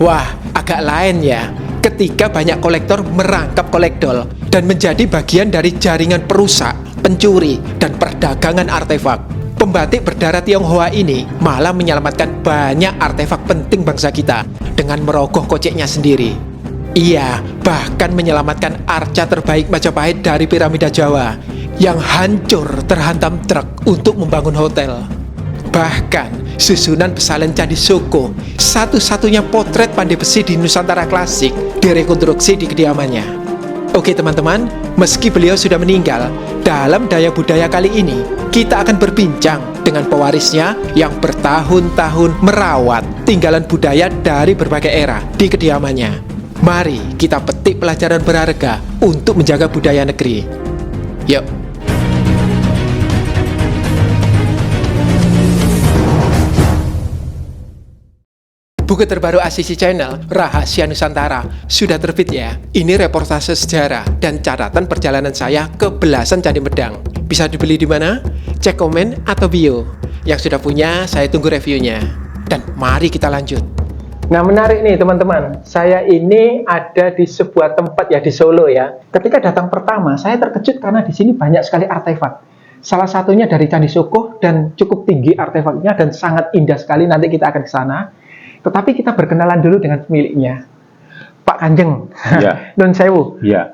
Wah, agak lain ya. Ketika banyak kolektor merangkap kolektol dan menjadi bagian dari jaringan perusak, pencuri, dan perdagangan artefak. Pembatik berdarah Tionghoa ini malah menyelamatkan banyak artefak penting bangsa kita dengan merogoh koceknya sendiri. Ia bahkan menyelamatkan arca terbaik Majapahit dari piramida Jawa yang hancur terhantam truk untuk membangun hotel. Bahkan susunan pesalen Candi Soko, satu-satunya potret pandai besi di Nusantara klasik, direkonstruksi di kediamannya. Oke teman-teman, meski beliau sudah meninggal, dalam Daya Budaya kali ini kita akan berbincang dengan pewarisnya yang bertahun-tahun merawat tinggalan budaya dari berbagai era di kediamannya. Mari kita petik pelajaran berharga untuk menjaga budaya negeri. Yuk. Buku terbaru ACC Channel, Rahasia Nusantara, sudah terbit ya. Ini reportase sejarah dan catatan perjalanan saya ke belasan Candi Medang. Bisa dibeli di mana? Cek komen atau bio. Yang sudah punya, saya tunggu reviewnya. Dan mari kita lanjut. Nah, menarik nih teman-teman. Saya ini ada di sebuah tempat ya di Solo ya. Ketika datang pertama, saya terkejut karena di sini banyak sekali artefak. Salah satunya dari Candi Soko dan cukup tinggi artefaknya dan sangat indah sekali. Nanti kita akan ke sana. Tetapi kita berkenalan dulu dengan pemiliknya, Pak Kanjeng, ya. Nun Sewu. Ya.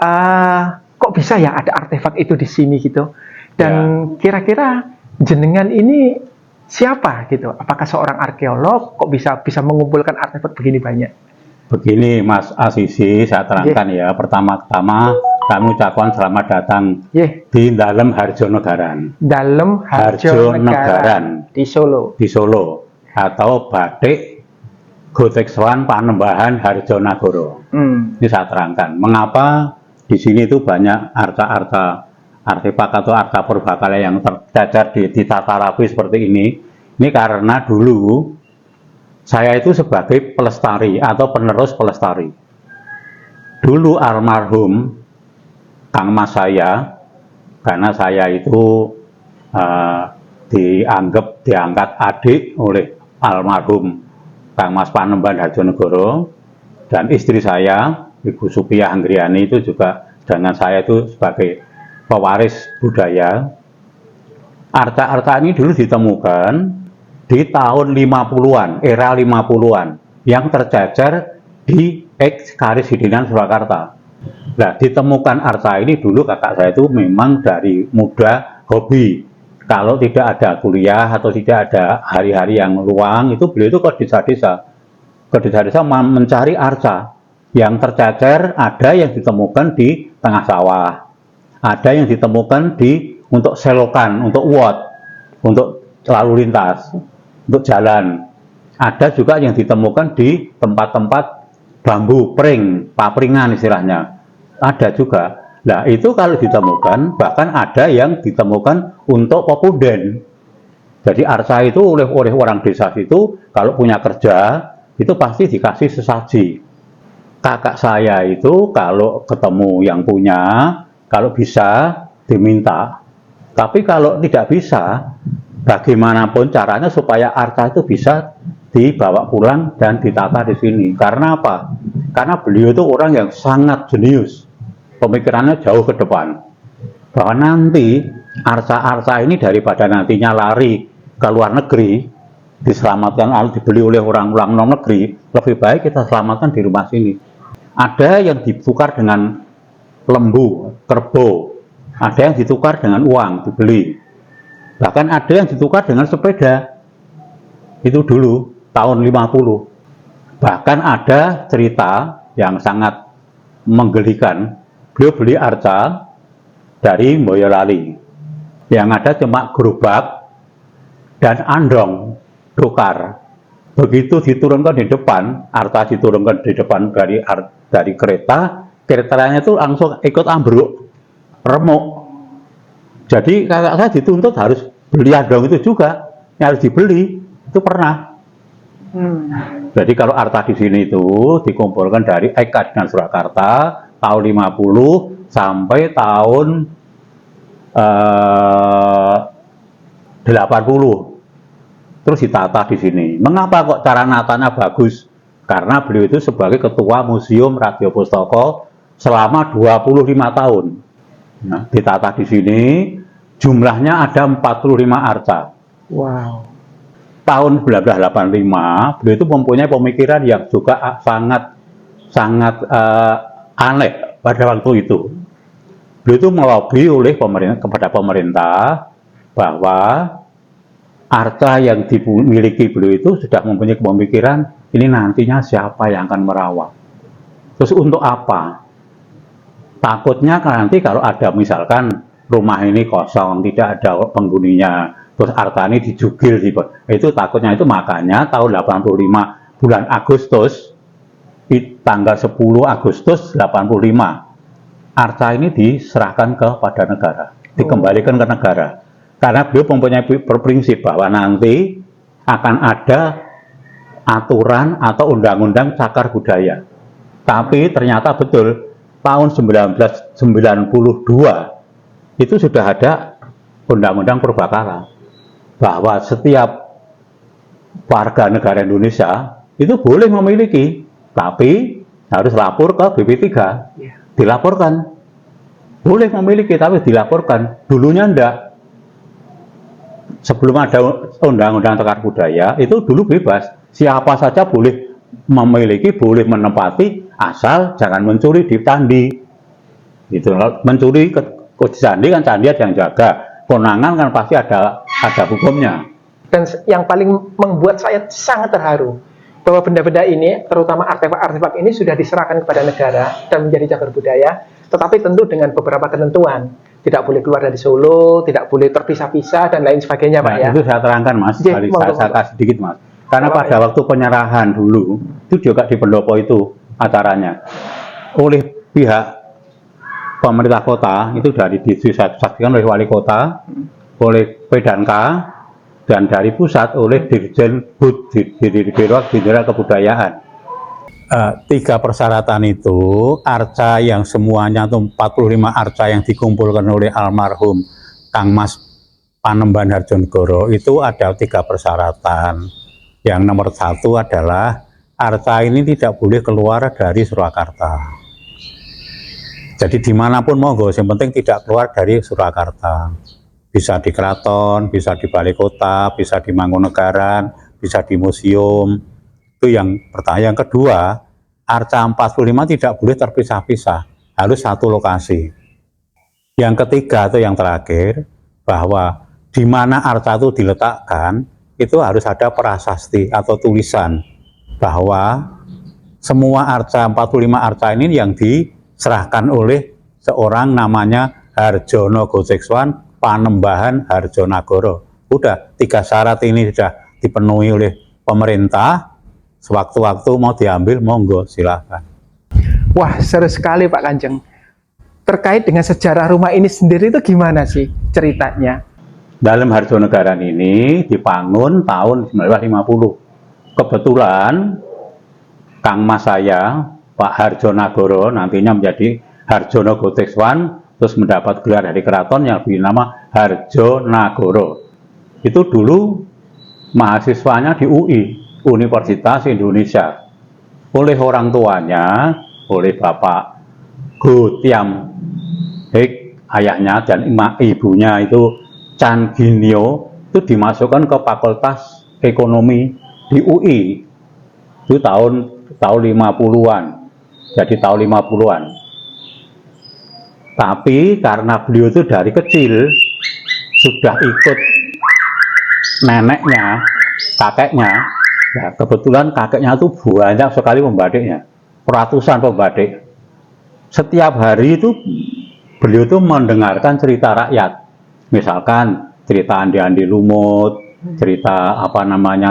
Kok bisa ya ada artefak itu di sini gitu? Dan kira-kira jenengan ini siapa gitu? Apakah seorang arkeolog? Kok bisa mengumpulkan artefak begini banyak? Begini Mas Asisi, saya terangkan ya. Pertama-tama kami ucapkan selamat datang di dalam Harjonegaran. Dalam Harjonegaran di Solo. Di Solo atau batik Gotek Swan Panembahan Harjonagoro. Ini saya terangkan. Mengapa di sini itu banyak arca-arca artefak atau arca purbakala yang terjajar di tata rapi seperti ini. Ini karena dulu saya itu sebagai pelestari atau penerus pelestari. Dulu almarhum Kang Mas saya, karena saya itu diangkat adik oleh almarhum Kang Mas Panembahan Harjonegoro, dan istri saya, Ibu Supiah Anggriani itu juga dengan saya itu sebagai pewaris budaya. Arca-arca ini dulu ditemukan di tahun 50-an, era 50-an, yang terjajar di Karis Hidenan Surakarta. Nah, ditemukan arca ini dulu kakak saya itu memang dari muda hobi. Kalau tidak ada kuliah atau tidak ada hari-hari yang luang, itu beliau itu ke desa-desa mencari arca yang tercecer. Ada yang ditemukan di tengah sawah, ada yang ditemukan untuk selokan, untuk wot, untuk lalu lintas, untuk jalan. Ada juga yang ditemukan di tempat-tempat bambu, papringan istilahnya. Ada juga. Nah, itu kalau ditemukan, bahkan ada yang ditemukan untuk popunden. Jadi arca itu oleh orang desa itu, kalau punya kerja, itu pasti dikasih sesaji. Kakak saya itu kalau ketemu yang punya, kalau bisa diminta. Tapi kalau tidak bisa, bagaimanapun caranya supaya arca itu bisa dibawa pulang dan ditata di sini. Karena apa? Karena beliau itu orang yang sangat jenius. Pemikirannya jauh ke depan, bahwa nanti arca-arca ini daripada nantinya lari ke luar negeri, diselamatkan dibeli oleh orang luar negeri, lebih baik kita selamatkan di rumah sini. Ada yang ditukar dengan lembu, kerbau, ada yang ditukar dengan uang, dibeli, bahkan ada yang ditukar dengan sepeda. Itu dulu tahun 50. Bahkan ada cerita yang sangat menggelikan. Beliau beli arca dari Boyolali, yang ada cuma gerobak dan andong tukar. Begitu diturunkan di depan, arca diturunkan di depan dari keretanya itu langsung ikut ambruk, remuk. Jadi kakak saya dituntut harus beli andong itu juga, yang harus dibeli. Itu pernah. Jadi kalau arca di sini itu dikumpulkan dari Karis Surakarta tahun 50 sampai tahun 80. Terus ditata di sini. Mengapa kok cara natanya bagus? karena beliau itu sebagai ketua Museum Radio Pustaka selama 25 tahun. Nah, ditata di sini jumlahnya ada 45 arca. Wow. Tahun 1985 beliau itu mempunyai pemikiran yang juga sangat aneh pada waktu itu. Beliau itu melobi oleh kepada pemerintah bahwa arca yang dimiliki beliau itu sudah mempunyai pemikiran ini nantinya siapa yang akan merawat. Terus untuk apa? Takutnya nanti kalau ada misalkan rumah ini kosong, tidak ada penghuninya, terus arca ini dijugil, itu takutnya itu. Makanya tahun 85 bulan Agustus, tanggal 10 Agustus 85, arca ini diserahkan kepada negara, dikembalikan ke negara. Karena beliau mempunyai berprinsip bahwa nanti akan ada aturan atau undang-undang cagar budaya. Tapi ternyata betul, tahun 1992 itu sudah ada undang-undang perbakaran. Bahwa setiap warga negara Indonesia itu boleh memiliki, tapi harus lapor ke BP3. Dilaporkan. Boleh memiliki, tapi dilaporkan. Dulunya enggak. Sebelum ada undang-undang cagar budaya itu dulu bebas, siapa saja boleh memiliki, boleh menempati, asal jangan mencuri di candi. Gitu. Mencuri ke candi kan candi ada yang jaga, konangan kan pasti ada hukumnya. Dan yang paling membuat saya sangat terharu bahwa benda-benda ini, terutama artefak-artefak ini sudah diserahkan kepada negara dan menjadi cagar budaya, tetapi tentu dengan beberapa ketentuan. Tidak boleh keluar dari Solo, tidak boleh terpisah-pisah, dan lain sebagainya, Pak, ya. Itu saya terangkan, Mas. Saya kasih sedikit, Mas. Karena pada waktu penyerahan dulu, itu juga di pendopo itu acaranya. Oleh pihak pemerintah kota, itu dari disaksikan oleh wali kota, oleh Pedanka, dan dari pusat oleh Dirjen BUD, Biro Jenderal Kebudayaan. 3 persyaratan itu, arca yang semuanya itu 45 arca yang dikumpulkan oleh almarhum Kang Mas Panembahan Harjonegoro, itu ada 3 persyaratan. Yang nomor 1 adalah arca ini tidak boleh keluar dari Surakarta. Jadi dimanapun monggo, yang penting tidak keluar dari Surakarta. Bisa di keraton, bisa di balai kota, bisa di Mangkunegaran, bisa di museum. Itu yang pertama. Yang kedua, arca 45 tidak boleh terpisah-pisah, harus satu lokasi. Yang ketiga atau yang terakhir, bahwa di mana arca itu diletakkan, itu harus ada prasasti atau tulisan bahwa semua arca 45 arca ini yang diserahkan oleh seorang namanya Harjono Gojeksuan Panembahan Harjonagoro. Udah 3 syarat ini sudah dipenuhi oleh pemerintah. Sewaktu-waktu mau diambil, monggo silahkan. Wah, seru sekali Pak Kanjeng. Terkait dengan sejarah rumah ini sendiri itu gimana sih ceritanya? Dalam Harjonegara ini dibangun tahun 1950. Kebetulan Kang Mas saya, Pak Harjonagoro, nantinya menjadi Harjono Gojeksuan, terus mendapat gelar dari keraton yang bernama Harjonagoro. Itu dulu mahasiswanya di UI, Universitas Indonesia. Oleh orang tuanya, oleh Bapak Gotiam Hek, ayahnya, dan ibunya itu Chan Ginyo, itu dimasukkan ke Fakultas Ekonomi di UI. Itu tahun 50-an. Jadi tahun 50-an. Tapi karena beliau itu dari kecil sudah ikut neneknya, kakeknya, ya kebetulan kakeknya itu banyak sekali pembadiknya, ratusan pembadik. Setiap hari itu beliau itu mendengarkan cerita rakyat, misalkan cerita Andi-Andi Lumut, cerita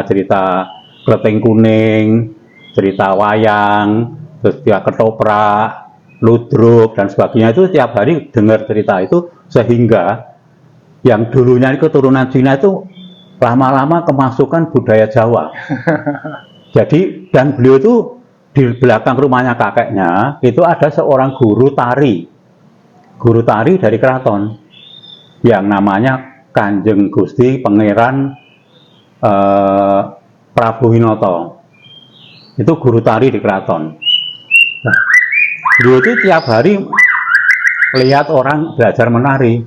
cerita Kleteng Kuning, cerita wayang, terus dia ketoprak, ludruk, dan sebagainya. Itu setiap hari dengar cerita itu, sehingga yang dulunya keturunan Cina itu lama-lama kemasukan budaya Jawa. Jadi, dan beliau itu di belakang rumahnya kakeknya itu ada seorang guru tari dari keraton yang namanya Kanjeng Gusti Pangeran Prabu Hinoto. itu guru tari di keraton. Nah, beliau itu tiap hari lihat orang belajar menari.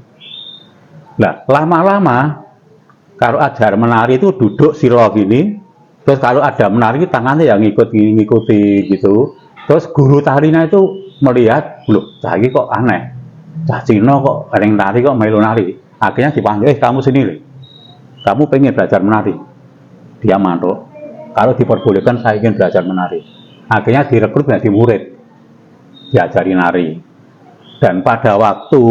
Nah, lama-lama kalau ajar menari itu duduk silo gini, terus kalau ada menari tangannya yang ngikuti gitu. Terus guru tarinya itu melihat, loh, ini kok aneh. Cah Cina kok ada yang nari kok melu nari. Akhirnya dipanggil, kamu sini, kamu pengen belajar menari. Dia mantuk. Kalau diperbolehkan saya ingin belajar menari. Akhirnya direkrut menjadi murid, diajari nari. Dan pada waktu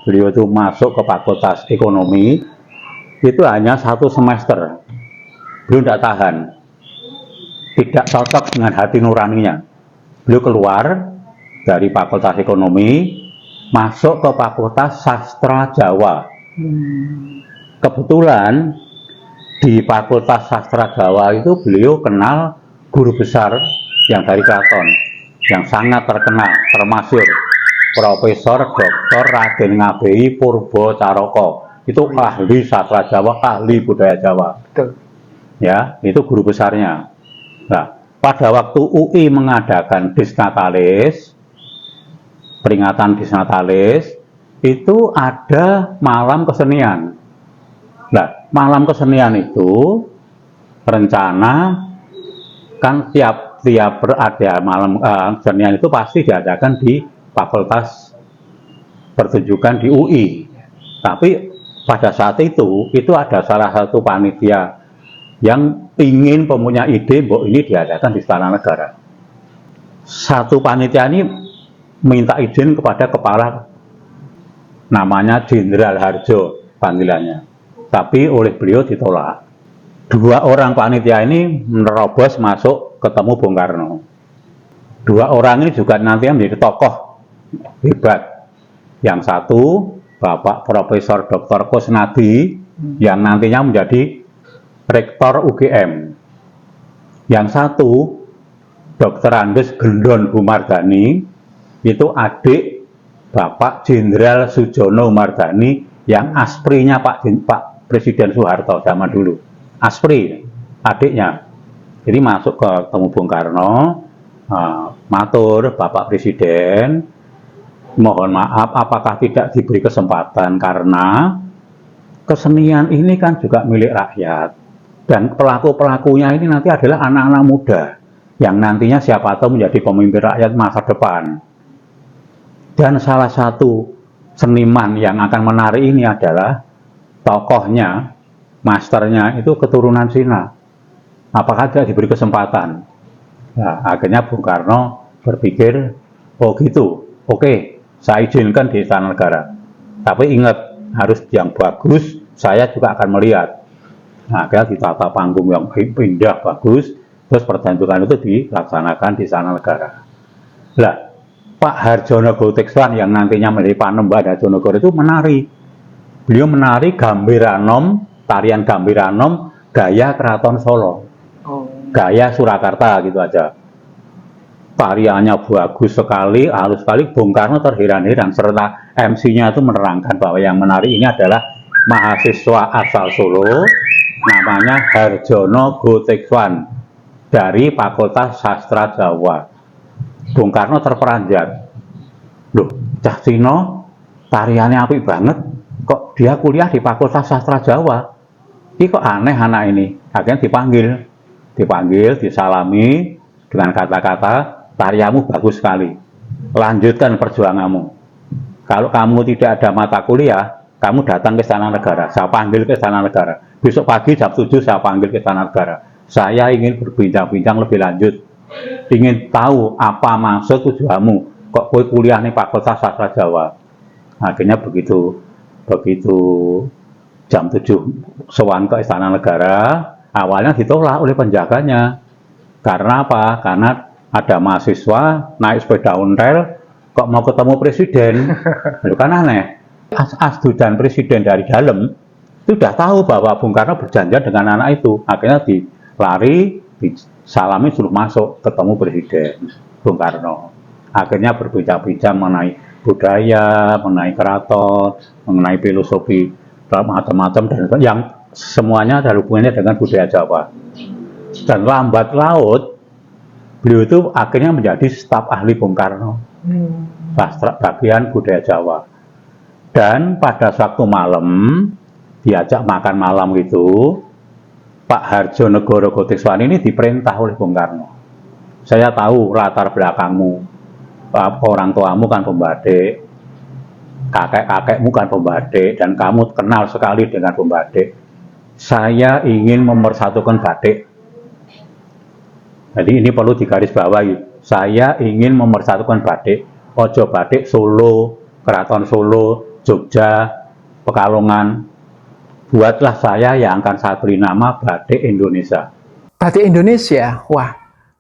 beliau itu masuk ke Fakultas Ekonomi, itu hanya 1 semester. Beliau tidak tahan, tidak cocok dengan hati nuraninya. Beliau keluar dari Fakultas Ekonomi, masuk ke Fakultas Sastra Jawa. Kebetulan di Fakultas Sastra Jawa itu beliau kenal guru besar yang dari keraton, yang sangat terkenal, termasyhur, Profesor Dr. Raden Ngabei Purbo Caroko. Itu ahli sastra Jawa, ahli budaya Jawa. Betul. Ya, itu guru besarnya. Nah, pada waktu UI mengadakan Disnatalis, peringatan Disnatalis, itu ada malam kesenian. Nah, malam kesenian itu rencana kan tiap ada malam kesenian itu pasti diadakan di Fakultas Pertunjukan di UI. Tapi pada saat itu ada salah satu panitia yang ingin punya ide bahwa ini diadakan di Istana Negara. Satu panitia ini minta izin kepada kepala, namanya Jenderal Harjo panggilannya. Tapi oleh beliau ditolak. 2 orang panitia ini menerobos masuk ketemu Bung Karno. 2 orang ini juga nantinya menjadi tokoh hebat. Yang satu Bapak Profesor Dr. Kusnadi yang nantinya menjadi Rektor UGM. Yang satu Dr. Andes Gendon Humardani, itu adik Bapak Jenderal Sujono Humardani yang asprinya Pak Presiden Soeharto zaman dulu. Aspri adiknya. Jadi masuk ke temu Bung Karno, matur Bapak Presiden, mohon maaf apakah tidak diberi kesempatan karena kesenian ini kan juga milik rakyat dan pelaku-pelakunya ini nanti adalah anak-anak muda yang nantinya siapa tahu menjadi pemimpin rakyat masa depan. Dan salah satu seniman yang akan menari ini adalah tokohnya, masternya itu keturunan Cina. Apakah tidak diberi kesempatan? Nah, akhirnya Bung Karno berpikir, oh gitu, oke. Saya izinkan di Istana Negara. Tapi ingat, harus yang bagus, saya juga akan melihat. Nah, akhirnya ditata panggung yang indah, bagus, terus pertunjukan itu dilaksanakan di Istana Negara. Nah, Pak Harjono Gotekswan yang nantinya menjadi Panembahan Harjonegoro itu menari. Beliau menari Gambiranom, tarian Gambiranom, gaya Keraton Solo. Gaya Surakarta gitu aja. Tariannya bagus sekali, halus sekali. Bung Karno terheran-heran serta MC-nya itu menerangkan bahwa yang menari ini adalah mahasiswa asal Solo, namanya Harjono Gotekswan dari Fakultas Sastra Jawa. Bung Karno terperanjat. Loh, Cah Cino tariannya apik banget, kok dia kuliah di Fakultas Sastra Jawa? Ini kok aneh anak ini. Akhirnya dipanggil, disalami dengan kata-kata, tarianmu bagus sekali, lanjutkan perjuanganmu. Kalau kamu tidak ada mata kuliah, kamu datang ke Istana Negara, saya panggil ke Istana Negara. Besok pagi jam 7 saya panggil ke Istana Negara. Saya ingin berbincang-bincang lebih lanjut, ingin tahu apa maksud tujuanmu, kok kuliah nih Fakultas Sastra Jawa. Akhirnya begitu jam 7 sowan ke Istana Negara, awalnya ditolak oleh penjaganya. Karena apa? Karena ada mahasiswa naik sepeda ontel kok mau ketemu presiden. Itu kan aneh. Ajudan presiden dari dalam itu sudah tahu bahwa Bung Karno berjanjian dengan anak itu. Akhirnya disalami suruh masuk ketemu presiden Bung Karno. Akhirnya berbincang-bincang mengenai budaya, mengenai keraton, mengenai filosofi macam-macam dan yang semuanya ada hubungannya dengan budaya Jawa. Dan lambat laut beliau itu akhirnya menjadi staf ahli Bung Karno, sastra bagian budaya Jawa. Dan pada suatu malam diajak makan malam gitu, Pak Harjonegoro Gotikswan ini diperintah oleh Bung Karno. Saya tahu latar belakangmu, orang tuamu kan pembatik, kakek-kakekmu kan pembatik, dan kamu kenal sekali dengan pembatik. Saya ingin memersatukan batik. Jadi ini perlu digarisbawahi. Saya ingin memersatukan batik. Ojo batik Solo, Keraton Solo, Jogja, Pekalongan. Buatlah saya yang akan saya beri nama Batik Indonesia. Batik Indonesia, wah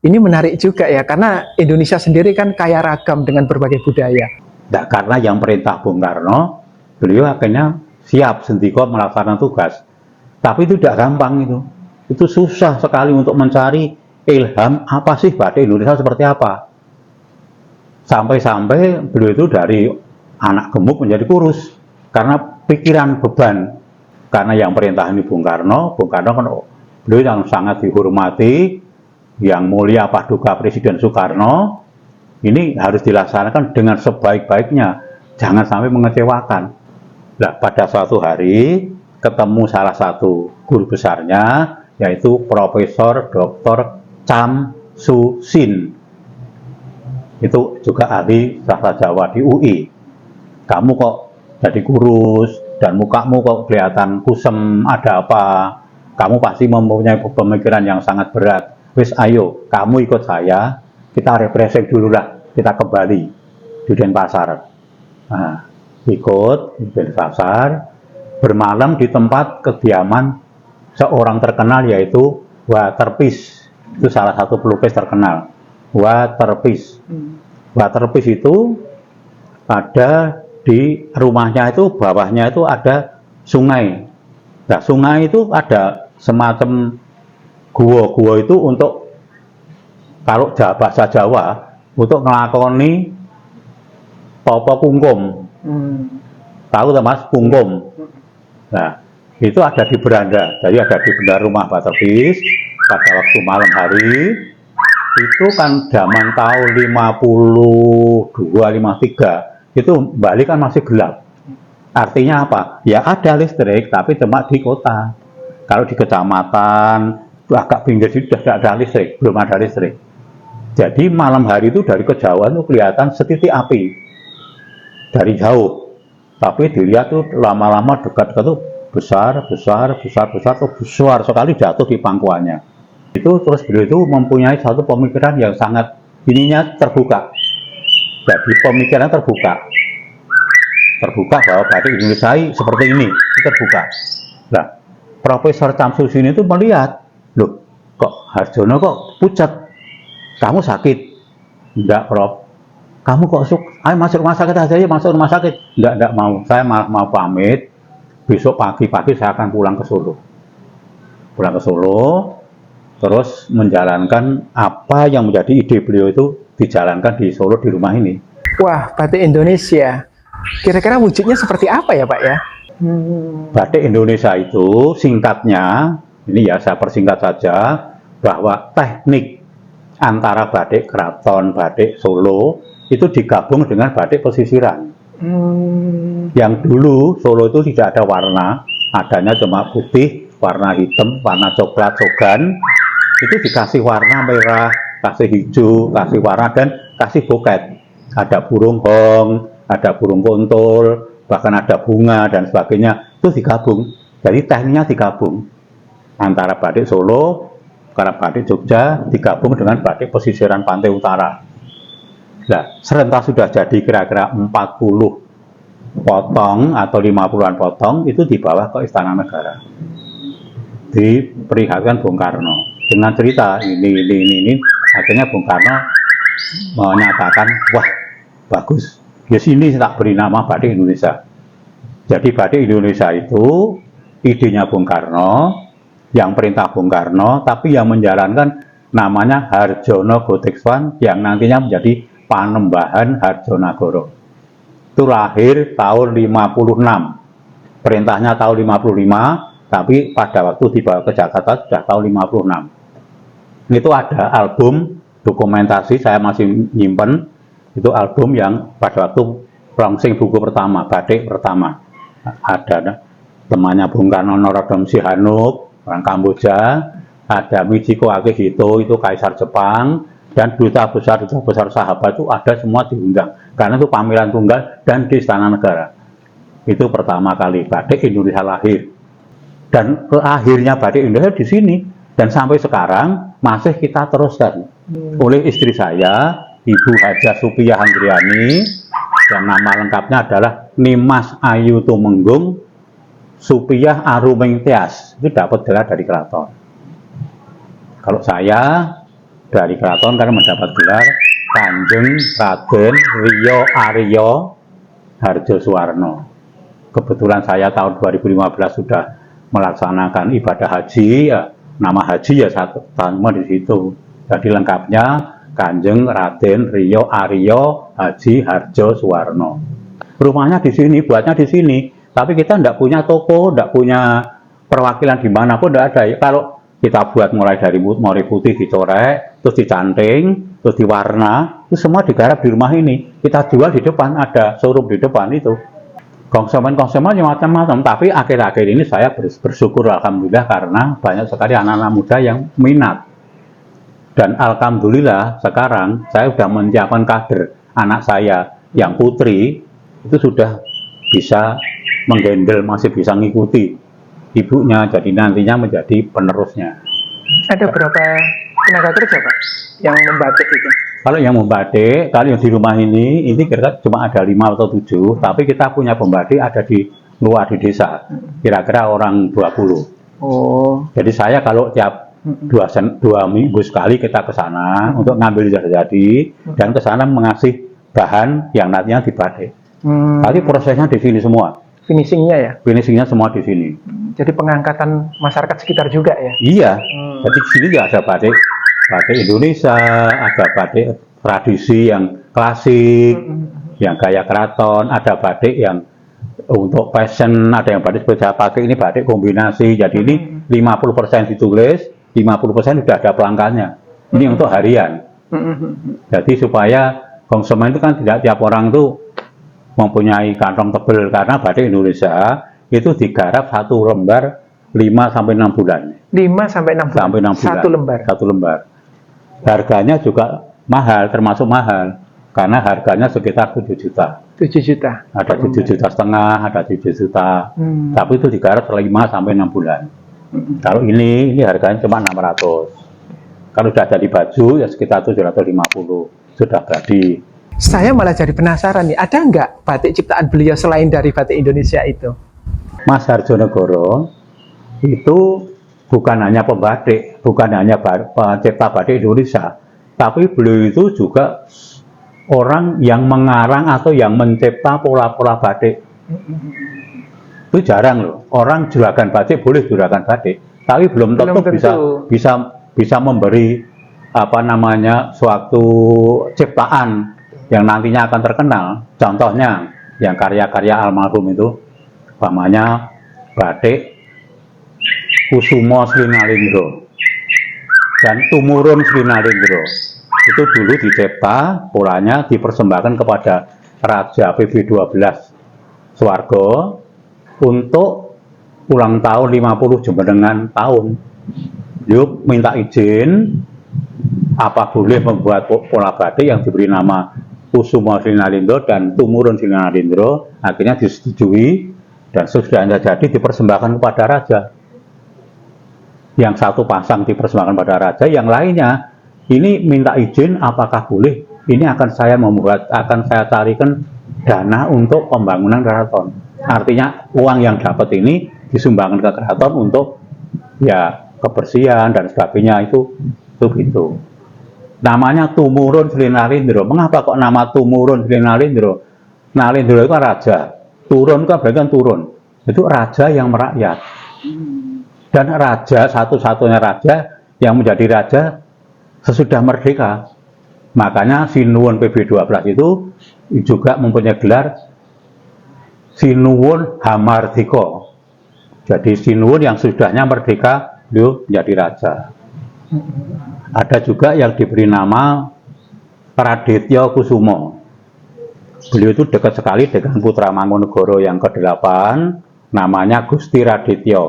ini menarik juga ya, karena Indonesia sendiri kan kaya ragam dengan berbagai budaya. Nah, karena yang perintah Bung Karno, beliau akhirnya siap sendiko melaksanakan tugas. Tapi itu tidak gampang itu. Itu susah sekali untuk mencari ilham apa sih batik Indonesia seperti apa. Sampai-sampai beliau itu dari anak gemuk menjadi kurus karena pikiran beban. Karena yang perintah ini Bung Karno kan beliau yang sangat dihormati, yang mulia Paduka Presiden Soekarno, ini harus dilaksanakan dengan sebaik-baiknya, jangan sampai mengecewakan. Nah, pada suatu hari ketemu salah satu guru besarnya, yaitu Profesor Dr. Cham Su Sin. Itu juga ahli sastra Jawa di UI. Kamu kok jadi kurus dan mukamu kok kelihatan kusem, ada apa? Kamu pasti mempunyai pemikiran yang sangat berat. Wis ayo, kamu ikut saya, kita refreshing dulu lah, kita kembali di Denpasar. Nah, ikut di Denpasar, bermalam di tempat kediaman seorang terkenal yaitu Waterpis. Itu salah satu pelukis terkenal, Waterpis. Waterpis itu ada di rumahnya itu, bawahnya itu ada sungai. Nah, sungai itu ada semacam gua-gua itu untuk, kalau bahasa Jawa, untuk ngelakoni popo kungkum. Tahu tak Mas, kungkum? Nah, itu ada di beranda. Jadi ada di beranda rumah Waterpis pada waktu malam hari. Itu kan zaman tahun 52, 53. Itu Bali kan masih gelap. Artinya apa? Ya ada listrik, tapi cuma di kota. Kalau di kecamatan, agak pinggir situ sudah ada listrik, belum ada listrik. Jadi malam hari itu dari kejauhan itu kelihatan setitik api dari jauh. Tapi dilihat tuh lama-lama dekat-dekat tuh besar sekali jatuh di pangkuannya. Itu terus beliau itu mempunyai satu pemikiran yang sangat ininya terbuka. Jadi pemikiran terbuka bahwa batik Indonesia seperti ini, itu terbuka. Nah, Profesor Samsusin itu melihat, loh, kok Harjono kok pucat? Kamu sakit? Enggak, Prof. Kamu kok ayo masuk rumah sakit aja ya, masuk rumah sakit. Enggak mau. Saya malah mau pamit. Besok pagi-pagi saya akan pulang ke Solo. Terus menjalankan apa yang menjadi ide beliau itu dijalankan di Solo di rumah ini. Wah, batik Indonesia. Kira-kira wujudnya seperti apa ya, Pak ya? Batik Indonesia itu singkatnya, ini ya saya persingkat saja, bahwa teknik antara batik keraton, batik Solo itu digabung dengan batik pesisiran. Yang dulu Solo itu tidak ada warna, adanya cuma putih, warna hitam, warna coklat, sogan. Itu dikasih warna merah, kasih hijau, kasih warna, dan kasih boket. Ada burung hong, ada burung kontul, bahkan ada bunga dan sebagainya. Itu digabung. Jadi tekniknya digabung antara batik Solo, karena batik Jogja digabung dengan batik pesisiran pantai utara. Nah, serentak sudah jadi kira-kira 40 potong atau 50-an potong, itu dibawa ke Istana Negara. Diperlihatkan Bung Karno dengan cerita ini. Akhirnya Bung Karno menyatakan, wah bagus, ya sini tak beri nama Batik Indonesia. Jadi Batik Indonesia itu idenya Bung Karno, yang perintah Bung Karno, tapi yang menjalankan namanya Harjono Gotikswan, yang nantinya menjadi Panembahan Harjonagoro. Itu lahir tahun 56, perintahnya tahun 55, tapi pada waktu dibawa ke Jakarta sudah tahun 56. Itu ada album dokumentasi saya masih nyimpen, itu album yang pada waktu launching buku pertama, batik pertama. Ada temannya Bung Karno Norodom Sihanouk, orang Kamboja, ada Michiko Akihito, itu kaisar Jepang, dan duta besar sahabat itu ada semua diundang. Karena itu pameran tunggal dan di Istana Negara. Itu pertama kali batik Indonesia lahir. Dan akhirnya batik Indonesia di sini. Dan sampai sekarang masih kita teruskan oleh istri saya, Ibu Haja Supiyah Anggriani, yang nama lengkapnya adalah Nimas Ayu Tumenggung Supiyah Aruming Tias. Itu dapat gelar dari keraton. Kalau saya dari keraton karena mendapat gelar Kanjeng Raden Rio Aryo Harjo Suwarno. Kebetulan saya tahun 2015 sudah melaksanakan ibadah haji, ya, nama haji ya satu sama di situ. Jadi lengkapnya Kanjeng Raden Rio Aryo Haji Harjo Suwarno. Rumahnya di sini, buatnya di sini. Tapi kita tidak punya toko, tidak punya perwakilan di mana pun tidak ada. Kalau kita buat mulai dari mori putih dicorek, terus dicanting, terus diwarna, itu semua digarap di rumah ini. Kita jual di depan, ada showroom di depan itu. Konsumen yang macam-macam. Tapi akhir-akhir ini saya bersyukur alhamdulillah karena banyak sekali anak-anak muda yang minat. Dan alhamdulillah sekarang saya sudah menyiapkan kader anak saya yang putri itu sudah bisa menggendel, masih bisa mengikuti ibunya, jadi nantinya menjadi penerusnya. Ada berapa tenaga kerja Pak yang membatik itu? Kalau yang membatik, kalau yang di rumah ini kira-kira cuma ada 5 atau 7, tapi kita punya pembatik ada di luar di desa, kira-kira orang 20. Oh. Jadi saya kalau tiap 2 minggu sekali kita ke sana untuk ngambil jadi dan ke sana mengasih bahan yang nantinya dibatik. Tapi prosesnya di sini semua. Finishingnya ya? Finishingnya semua di sini. Jadi pengangkatan masyarakat sekitar juga ya? Iya. Jadi di sini juga ada batik Indonesia, ada batik tradisi yang klasik, yang gaya keraton, ada batik yang untuk fashion, ada yang batik seperti saya pakai ini batik kombinasi. Jadi ini 50% ditulis, 50% sudah ada pelanggannya. Ini untuk harian. Jadi supaya konsumen itu kan tidak tiap orang itu mempunyai kantong tebel, karena batik Indonesia itu digarap 1 lembar 5-6 bulan. 5-6 bulan. Satu lembar. Harganya juga mahal, termasuk mahal. Karena harganya sekitar 7 juta. 7 juta. Ada 7,5 juta, ada 7 juta. Tapi itu digarap 5-6 bulan. Kalau ini harganya cuma 600. Kalau sudah jadi baju ya sekitar 750. Sudah jadi. Saya malah jadi penasaran nih, ada nggak batik ciptaan beliau selain dari batik Indonesia itu? Mas Harjonegoro itu bukan hanya pembatik, bukan hanya pencipta batik Indonesia, tapi beliau itu juga orang yang mengarang atau yang mencipta pola-pola batik. Itu jarang loh, orang juragan batik boleh juragan batik, tapi belum tentu bisa memberi suatu ciptaan yang nantinya akan terkenal. Contohnya yang karya-karya almarhum itu, umpamanya batik Kusumo Srinalindro dan Tumurun Srinalindro. Itu dulu dicipta, polanya dipersembahkan kepada Raja PB12 Swargo untuk ulang tahun 50 Jumenengan tahun. Yuk minta izin apa boleh membuat pola batik yang diberi nama Kusumo Srinalindro dan Tumurun Srinalindro. Akhirnya disetujui dan sudah jadi dipersembahkan kepada raja. Yang satu pasang dipersembahkan pada raja, yang lainnya ini minta izin apakah boleh, ini akan saya carikan dana untuk pembangunan keraton. Artinya uang yang dapat ini disumbangkan ke keraton untuk ya kebersihan dan sebagainya, itu gitu. Namanya Tumurun Srinalindro. Mengapa kok nama Tumurun Srinalindro? Nalindro itu kan raja, turun kan berarti kan turun. Itu raja yang merakyat. Dan raja, satu-satunya raja yang menjadi raja sesudah merdeka. Makanya Sinuwun PB12 itu juga mempunyai gelar Sinuwun Hamardika. Jadi Sinuwun yang sudahnya merdeka, beliau menjadi raja. Ada juga yang diberi nama Raditya Kusumo. Beliau itu dekat sekali dengan putra Mangkunegara yang ke-8, namanya Gusti Raditya.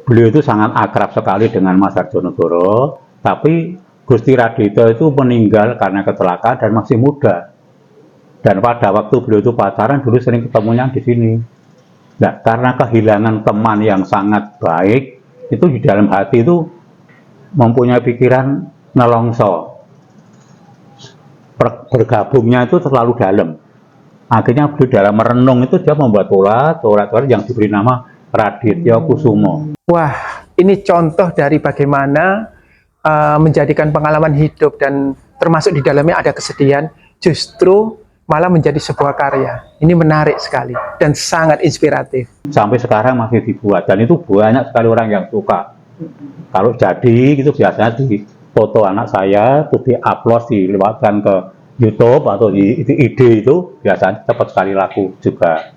Beliau itu sangat akrab sekali dengan Mas Harjonegoro, tapi Gusti Raditya itu meninggal karena kecelakaan dan masih muda. Dan pada waktu beliau itu pacaran dulu sering ketemunya di sini. Nah, karena kehilangan teman yang sangat baik, itu di dalam hati itu mempunyai pikiran nelongso. Bergabungnya itu terlalu dalam. Akhirnya beliau dalam merenung itu dia membuat torat yang diberi nama Raditya Kusumo. Wah, ini contoh dari bagaimana menjadikan pengalaman hidup dan termasuk di dalamnya ada kesedihan, justru malah menjadi sebuah karya. Ini menarik sekali dan sangat inspiratif. Sampai sekarang masih dibuat dan itu banyak sekali orang yang suka. Kalau jadi gitu biasanya di foto anak saya itu di-upload, dilewatkan ke YouTube atau di IG itu biasanya cepat sekali laku juga.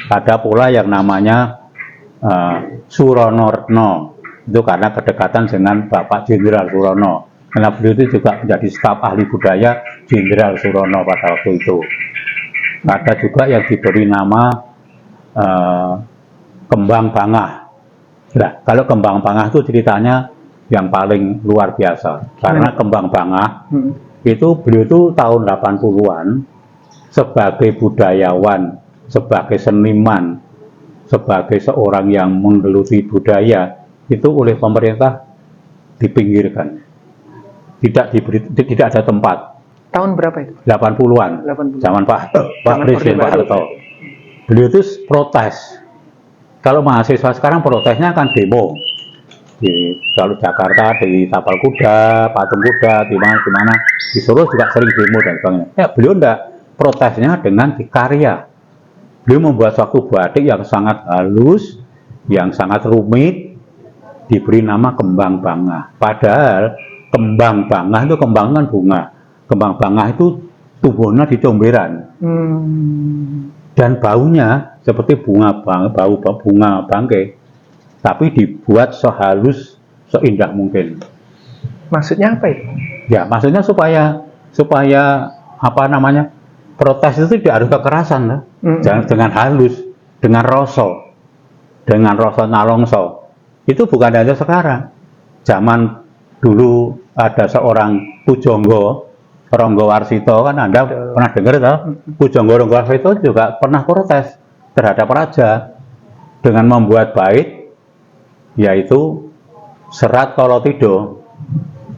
Ada pula yang namanya Surono, itu karena kedekatan dengan Bapak Jenderal Surono. Karena beliau itu juga menjadi staf ahli budaya Jenderal Surono pada waktu itu. Ada juga yang diberi nama Kembang Bangah. Nah, kalau Kembang Bangah itu ceritanya yang paling luar biasa. Karena Kembang Bangah itu beliau itu tahun 80-an sebagai budayawan, sebagai seniman, sebagai seorang yang menggeluti budaya itu oleh pemerintah dipinggirkan. Tidak ada tempat. Tahun berapa itu? 80-an. 80. Zaman Pak Presiden Pak Harto. Beliau itu protes. Kalau mahasiswa sekarang protesnya kan demo. Kalau Jakarta di Tapal Kuda, Patung Kuda, di mana di Solo juga sering demo dan sebagainya. Ya, beliau enggak, protesnya dengan dikarya. Beliau membuat suatu batik yang sangat halus, yang sangat rumit, diberi nama Kembang Bangah. Padahal Kembang Bangah itu kembang kan bunga. Kembang Bangah itu tumbuhnya di comberan. Dan baunya seperti bau bunga bangkai, tapi dibuat sehalus, seindah mungkin. Maksudnya apa itu? Ya, maksudnya supaya apa namanya, protes itu tidak harus kekerasan, lah. Jangan dengan halus, dengan rasa nalongso. Itu bukan hanya sekarang. Zaman dulu ada seorang Pujangga Rangga Warsita, kan Anda pernah dengar toh? Pujangga Rangga Warsita juga pernah protes terhadap raja dengan membuat bait yaitu Serat Tolatido.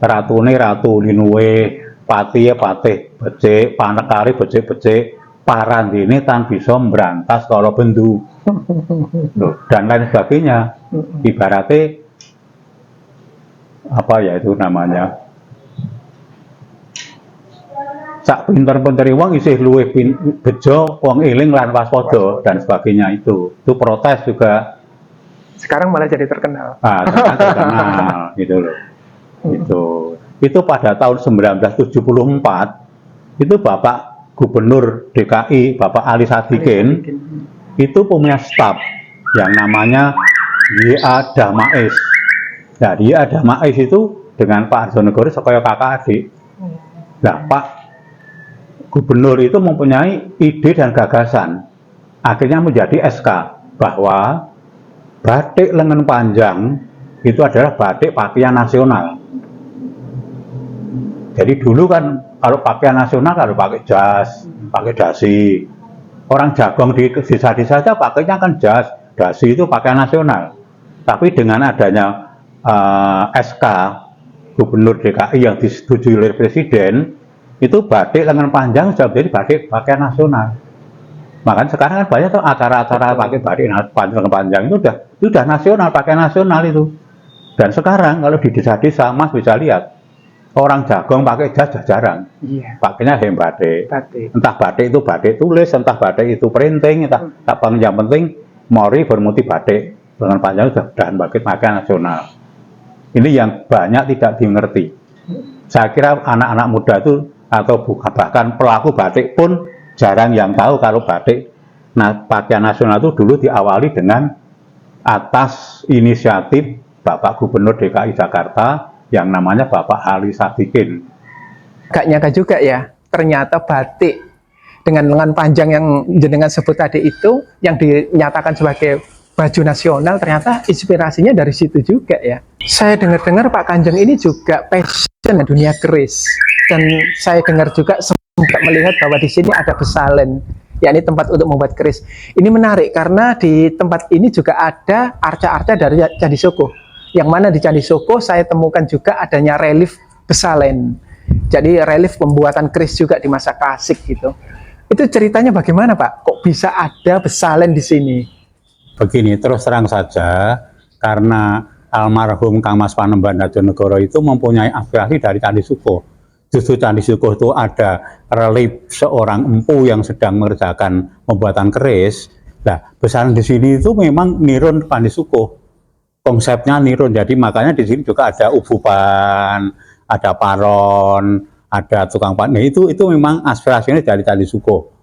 Ratune ratu linuwe, patihe patih becik, panekari becik-becik, parandene tan bisa mbrantas kala bendu. Loh, dan lain sebagainya. Ibaratnya apa ya itu namanya? Sak pinter-pintere wong isih luwih bejo wong eling lan waspada dan sebagainya itu. Itu protes juga. Sekarang malah jadi terkenal. Sekarang terkenal gitu loh. Itu pada tahun 1974 itu Bapak Gubernur DKI Bapak Ali Sadikin itu punya staf yang namanya Y.A. Damais. Nah, Y.A. Damais itu dengan Pak Harjonegoro sebagai kakak adik. Nah, Pak Gubernur itu mempunyai ide dan gagasan, akhirnya menjadi SK bahwa batik lengan panjang itu adalah batik pakaian nasional. Jadi dulu kan kalau pakaian nasional kalau pakai jas, pakai dasi. Orang Jagong di desa-desa saja pakainya kan jas, dasi itu pakaian nasional. Tapi dengan adanya SK Gubernur DKI yang disetujui oleh Presiden, itu batik lengan panjang sudah menjadi batik pakaian nasional. Makanya sekarang kan banyak tuh acara-acara pakai batik lengan panjang itu sudah nasional, pakaian nasional itu. Dan sekarang kalau di desa-desa Mas bisa lihat orang Jagong pakai jas jarang. Iya. Pakainya hem batik. Batik. Entah batik itu batik tulis, entah batik itu printing, entah yang penting mori bermotif batik lengan panjang sudah batik pakaian nasional. Ini yang banyak tidak dimengerti. Saya kira anak-anak muda itu atau bahkan pelaku batik pun jarang yang tahu kalau batik pakaian nasional itu dulu diawali dengan atas inisiatif Bapak Gubernur DKI Jakarta yang namanya Bapak Ali Sadikin. Gak nyangka juga ya, ternyata batik dengan lengan panjang yang jenengan sebut tadi itu, yang dinyatakan sebagai baju nasional, ternyata inspirasinya dari situ juga ya. Saya dengar-dengar Pak Kanjeng ini juga passion dunia keris, dan saya dengar juga sempat melihat bahwa di sini ada besalen, yakni tempat untuk membuat keris. Ini menarik karena di tempat ini juga ada arca-arca dari Candi Soko, yang mana di Candi Soko saya temukan juga adanya relief besalen. Jadi relief pembuatan keris juga di masa klasik gitu. Itu ceritanya bagaimana Pak? Kok bisa ada besalen di sini? Begini, terus terang saja, karena almarhum Kang Mas Panembahan Hadjonegoro itu mempunyai aspirasi dari Candi Soko. Justru Candi Soko itu ada relief seorang empu yang sedang mengerjakan pembuatan keris. Nah, besaren di sini itu memang nirun Candi Soko. Konsepnya nirun, jadi makanya di sini juga ada ububan, ada paron, ada tukang pan. Nah, itu memang aspirasinya dari Candi Soko.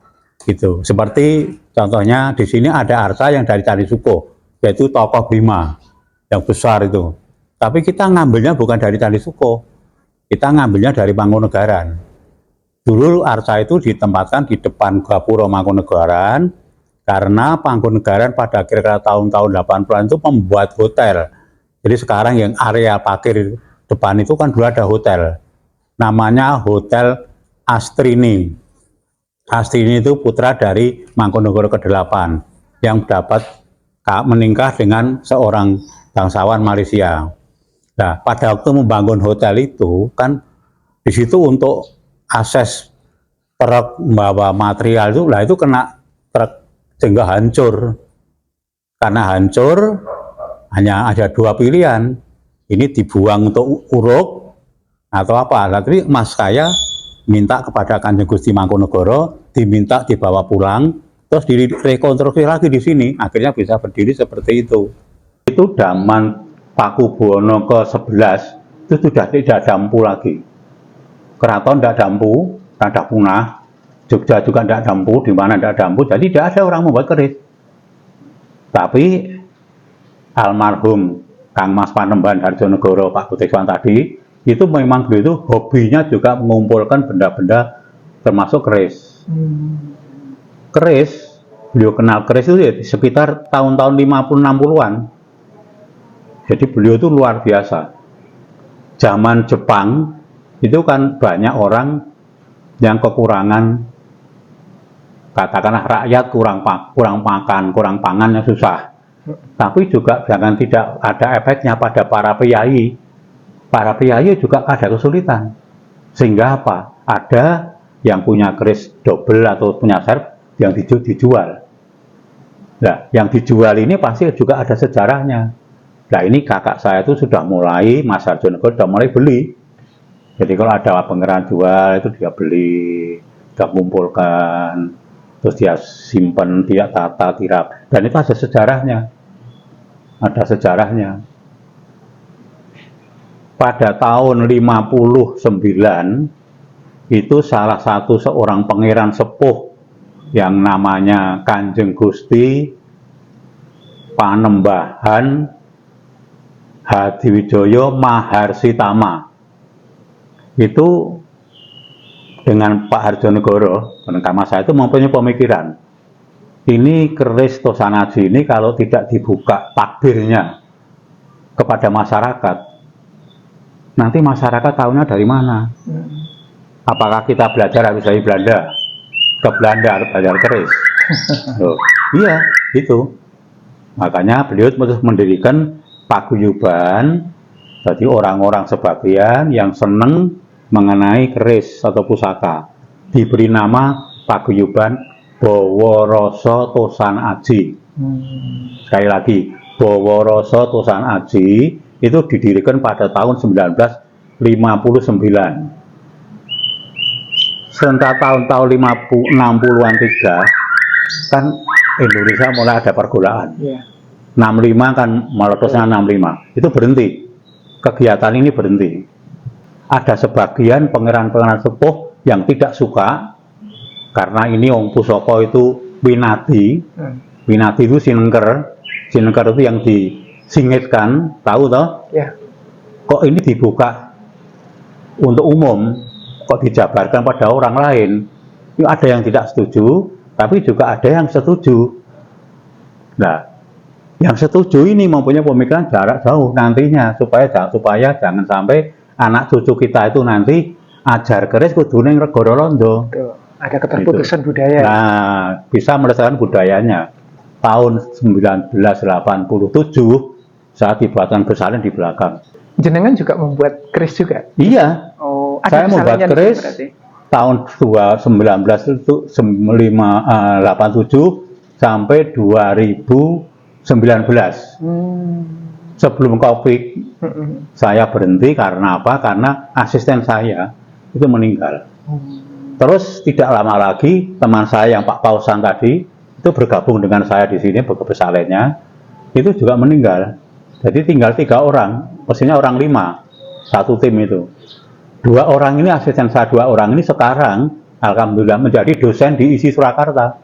Gitu. Seperti contohnya di sini ada arca yang dari Candi Soko, yaitu tokoh Bima yang besar itu. Tapi kita ngambilnya bukan dari Candi Soko, kita ngambilnya dari Mangkunegaran. Dulu arca itu ditempatkan di depan Gapura Mangkunegaran karena Mangkunegaran pada kira-kira tahun-tahun 80-an itu membuat hotel. Jadi sekarang yang area parkir depan itu kan dulu ada hotel, namanya Hotel Astrini. Astrini itu putra dari Mangkunegoro ke-8 yang dapat menikah dengan seorang bangsawan Malaysia. Nah, pada waktu membangun hotel itu kan di situ untuk akses truk membawa material itu, lah itu kena truk sehingga hancur. Karena hancur hanya ada dua pilihan, ini dibuang untuk uruk atau apa. Tapi Mas Kaya minta kepada Kanjeng Gusti Mangkunegoro diminta dibawa pulang, terus direkonstruksi lagi di sini, akhirnya bisa berdiri seperti itu. Itu zaman Pakubuwono ke-11 itu sudah tidak dampu lagi. Keraton tidak dampu, sudah punah. Jogja juga tidak dampu, di mana tidak dampu, jadi tidak ada orang membuat keris. Tapi almarhum Kang Mas Panembahan Hadjonegoro Pak Butikwan tadi, itu memang beliau itu hobinya juga mengumpulkan benda-benda termasuk keris. Keris, beliau kenal keris itu ya sekitar tahun-tahun 50-60-an. Jadi beliau itu luar biasa. Zaman Jepang itu kan banyak orang yang kekurangan, katakanlah rakyat kurang makan, kurang pangan yang susah. Tapi juga jangan tidak ada efeknya pada para piyai. Para piyai juga ada kesulitan. Sehingga apa? Ada yang punya keris double atau punya serp yang dijual. Nah, yang dijual ini pasti juga ada sejarahnya. Nah, ini kakak saya itu sudah mulai, Mas Hadjonegoro sudah mulai beli. Jadi kalau ada pangeran jual itu dia beli, dia kumpulkan, terus dia simpan, dia tata, tirap. Dan itu ada sejarahnya. Ada sejarahnya. Pada tahun 59 itu salah satu seorang pangeran sepuh yang namanya Kanjeng Gusti Panembahan Hadiwijoyo Maharsitama itu dengan Pak Hadjonegoro, penengkama saya itu mempunyai pemikiran, ini keris Tosanaji ini kalau tidak dibuka takbirnya kepada masyarakat, nanti masyarakat tahunya dari mana? Apakah kita belajar habis dari Belanda? Ke Belanda belajar keris? Loh, iya, itu. Makanya beliau terus mendirikan paguyuban, jadi orang-orang sebagian yang senang mengenai keris atau pusaka, diberi nama paguyuban Baworoso Tosan Aji. Sekali lagi, Baworoso Tosan Aji itu didirikan pada tahun 1959. Setelah tahun-tahun 60-an kan Indonesia mulai ada pergulaan. 65 kan meletusnya 65, itu berhenti. Kegiatan ini berhenti. Ada sebagian pangeran-pangeran sepuh yang tidak suka karena ini Wong Pusaka itu winati. Winati itu sinengker. Sinengker itu yang disingitkan, tahu toh? Ya. kok ini dibuka untuk umum, kok dijabarkan pada orang lain. Itu ada yang tidak setuju, tapi juga ada yang setuju. Nah, yang setuju ini mempunyai pemikiran jarak jauh nantinya, supaya jangan sampai anak cucu kita itu nanti ajar keris kudune negara londo. Ada keterputusan Gitu. budaya. Nah, bisa melestarikan budayanya. Tahun 1987 saat dibuatkan bersalin di belakang. Jenengan juga membuat keris juga? Iya. Oh, Saya membuat pesalannya di keris sini berarti? tahun 1987 sampai 2019. Sebelum Covid, saya berhenti karena apa? Karena asisten saya itu meninggal. Terus tidak lama lagi teman saya yang Pak Pausan tadi itu bergabung dengan saya di sini besalennya itu juga meninggal. Jadi tinggal 3 orang, mestinya orang 5 satu tim itu. 2 orang ini asisten saya, 2 orang ini sekarang alhamdulillah menjadi dosen di ISI Surakarta.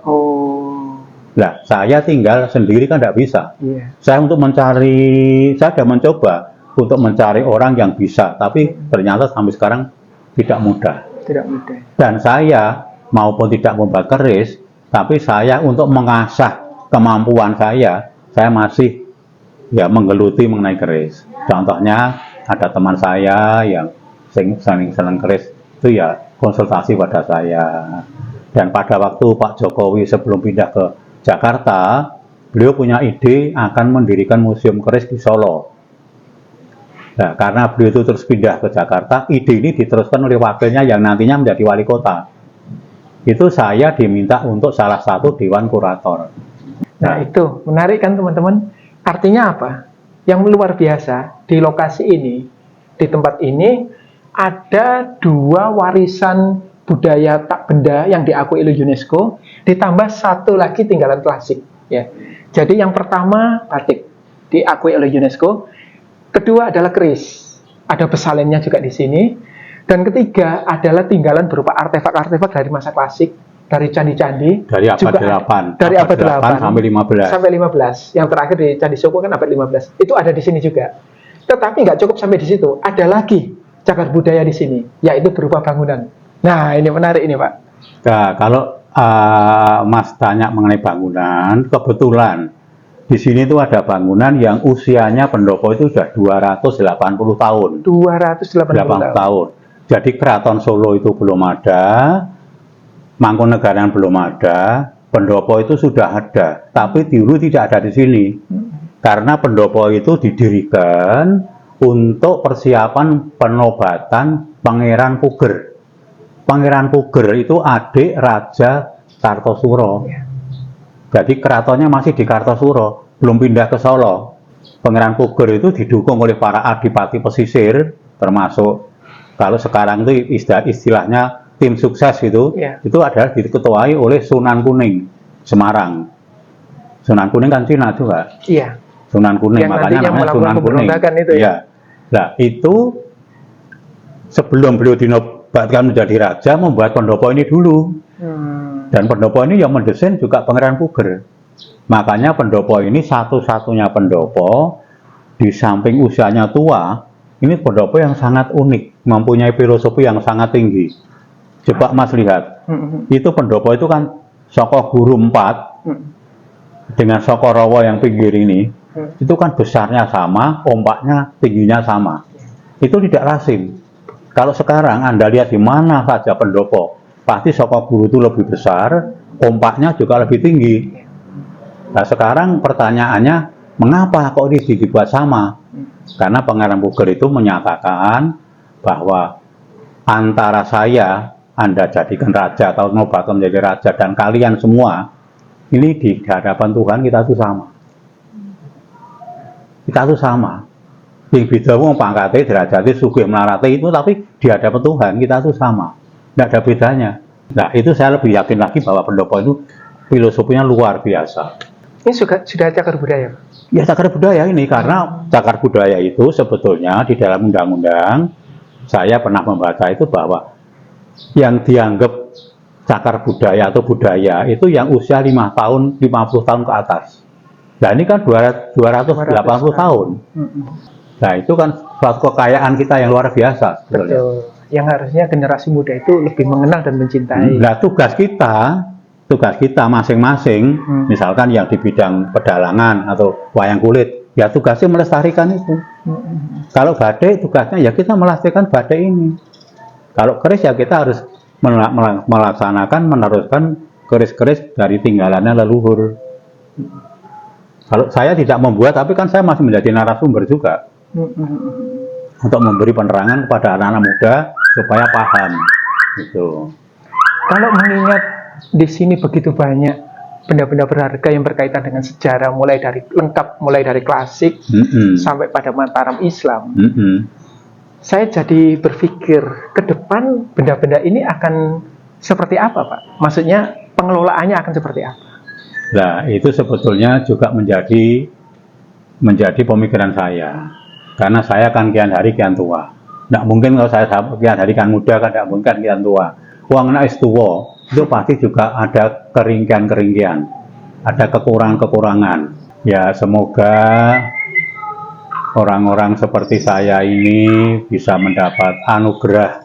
Nah, saya tinggal sendiri kan tidak bisa. Saya sudah mencoba untuk mencari orang yang bisa, tapi ternyata sampai sekarang tidak mudah. Dan saya maupun tidak membuat keris, tapi saya untuk mengasah kemampuan saya masih menggeluti mengenai keris. Contohnya ada teman saya yang senang keris itu konsultasi pada saya. Dan pada waktu Pak Jokowi sebelum pindah ke Jakarta, beliau punya ide akan mendirikan museum keris di Solo. Nah, karena beliau itu terus pindah ke Jakarta, ide ini diteruskan oleh wakilnya yang nantinya menjadi wali kota. Itu saya diminta untuk salah satu dewan kurator. Nah, itu menarik kan teman-teman? Artinya apa? Yang luar biasa di lokasi ini, di tempat ini ada 2 warisan budaya tak benda yang diakui oleh UNESCO, ditambah 1 lagi tinggalan klasik. Ya. Jadi yang pertama batik diakui oleh UNESCO. Kedua adalah keris, ada besalennya juga di sini. Dan ketiga adalah tinggalan berupa artefak-artefak dari masa klasik, dari candi-candi. Dari abad 8. Dari abad 8 sampai 15. Sampai 15. Yang terakhir di Candi Soko kan abad 15. Itu ada di sini juga. Tetapi nggak cukup sampai di situ. Ada lagi cagar budaya di sini, yaitu berupa bangunan. Nah, ini menarik ini, Pak. Nah, kalau Mas tanya mengenai bangunan, kebetulan di sini tuh ada bangunan yang usianya pendopo itu sudah 280 tahun. 280 tahun. Jadi Keraton Solo itu belum ada, Mangkunegaran belum ada, pendopo itu sudah ada, tapi dulu tidak ada di sini. Karena pendopo itu didirikan untuk persiapan penobatan Pangeran Puger. Pangeran Puger itu adik Raja Kartosuro. Jadi keratonnya masih di Kartosuro, belum pindah ke Solo. Pangeran Puger itu didukung oleh para adipati pesisir, termasuk kalau sekarang itu istilahnya tim sukses itu adalah diketuai oleh Sunan Kuning Semarang. Sunan Kuning kan Cina juga. Iya. Sunan Kuning, yang makanya namanya Sunan Kuning. Itu ya. Nah, itu sebelum beliau dinobatkan menjadi raja, membuat pendopo ini dulu. Dan pendopo ini yang mendesain juga Pangeran Puger. Makanya pendopo ini satu-satunya pendopo di samping usianya tua, ini pendopo yang sangat unik, mempunyai filosofi yang sangat tinggi. Coba Mas lihat, itu pendopo itu kan Soko Guru 4 dengan Soko Rowo yang pinggir ini, itu kan besarnya sama, ompaknya tingginya sama. Itu tidak lazim. Kalau sekarang Anda lihat di mana saja pendopo, pasti Soko Guru itu lebih besar, ompaknya juga lebih tinggi. Nah, sekarang pertanyaannya, mengapa kok ini dibuat sama? Karena Pangeran Puger itu menyatakan bahwa antara saya, Anda jadikan raja atau nobatkan menjadi raja, dan kalian semua, ini di hadapan Tuhan kita itu sama. Kita itu sama. Yang beda wong pangkate, derajate, sugih melarate itu, tapi di hadapan Tuhan kita itu sama. Tidak ada bedanya. Nah, itu saya lebih yakin lagi bahwa pendopo itu filosofinya luar biasa. Ini sudah cagar budaya? Ya, cagar budaya ini, karena cagar budaya itu sebetulnya di dalam undang-undang, saya pernah membaca itu bahwa yang dianggap cagar budaya atau budaya itu yang usia 5 tahun, 50 tahun ke atas. Nah, ini kan 280 tahun. Nah itu kan suatu kekayaan kita yang luar biasa sebetulnya. Betul. Yang harusnya generasi muda itu lebih mengenal dan mencintai. Nah tugas kita masing-masing, misalkan yang di bidang pedalangan atau wayang kulit, ya tugasnya melestarikan itu. Kalau batik, tugasnya ya kita melestarikan batik ini. Kalau keris ya kita harus melaksanakan, meneruskan keris-keris dari tinggalannya leluhur. Kalau saya tidak membuat, tapi kan saya masih menjadi narasumber juga untuk memberi penerangan kepada anak-anak muda supaya paham. Gitu. Kalau mengingat di sini begitu banyak benda-benda berharga yang berkaitan dengan sejarah, mulai dari klasik sampai pada Mataram Islam. Saya jadi berpikir ke depan benda-benda ini akan seperti apa, Pak? Maksudnya pengelolaannya akan seperti apa? Nah, itu sebetulnya juga menjadi pemikiran saya. Karena saya kan kian hari kian tua. Nggak mungkin kalau saya kian hari kian muda kan nggak mungkin kian tua. Uang naik tua itu pasti juga ada keringkian-keringkian, ada kekurangan-kekurangan. Ya semoga orang-orang seperti saya ini bisa mendapat anugerah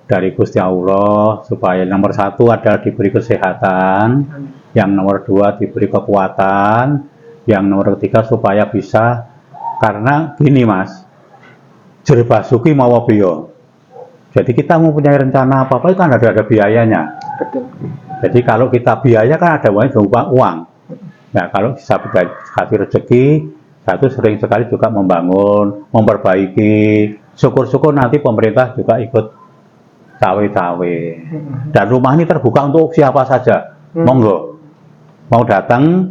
dari Gusti Allah supaya nomor satu adalah diberi kesehatan, yang nomor dua diberi kekuatan, yang nomor ketiga supaya bisa, karena gini Mas, jerbasuki mawa biyo. Jadi kita mempunyai rencana apa-apa kan ada biayanya. Betul. Jadi kalau kita biaya kan ada uang. Nah kalau bisa kasih rezeki, satu sering sekali juga membangun, memperbaiki. Syukur-syukur nanti pemerintah juga ikut cawe-cawe. Dan rumah ini terbuka untuk siapa saja. Monggo. Mau datang,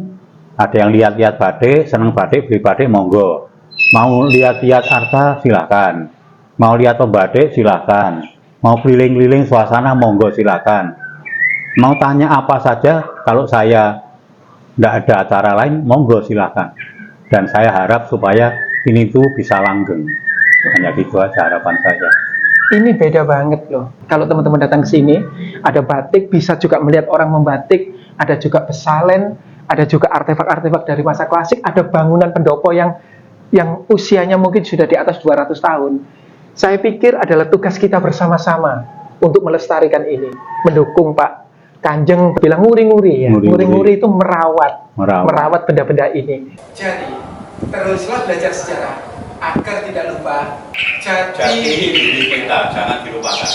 ada yang lihat-lihat batik, senang batik, beli batik, monggo. Mau lihat-lihat harta, silakan. Mau lihat pembatik, silakan. Mau keliling-keliling suasana, monggo silakan. Mau tanya apa saja, kalau saya tidak ada acara lain, monggo silakan. Dan saya harap supaya ini tuh bisa langgeng. Hanya gitu aja harapan saya. Ini beda banget loh. Kalau teman-teman datang ke sini, ada batik, bisa juga melihat orang membatik, ada juga pesalen, ada juga artefak-artefak dari masa klasik, ada bangunan pendopo yang usianya mungkin sudah di atas 200 tahun. Saya pikir adalah tugas kita bersama-sama untuk melestarikan ini, mendukung Pak Kanjeng bilang nguri-nguri ya. Nguri-nguri itu merawat benda-benda ini. Jadi, teruslah belajar sejarah agar tidak lupa jati diri kita, jangan dilupakan.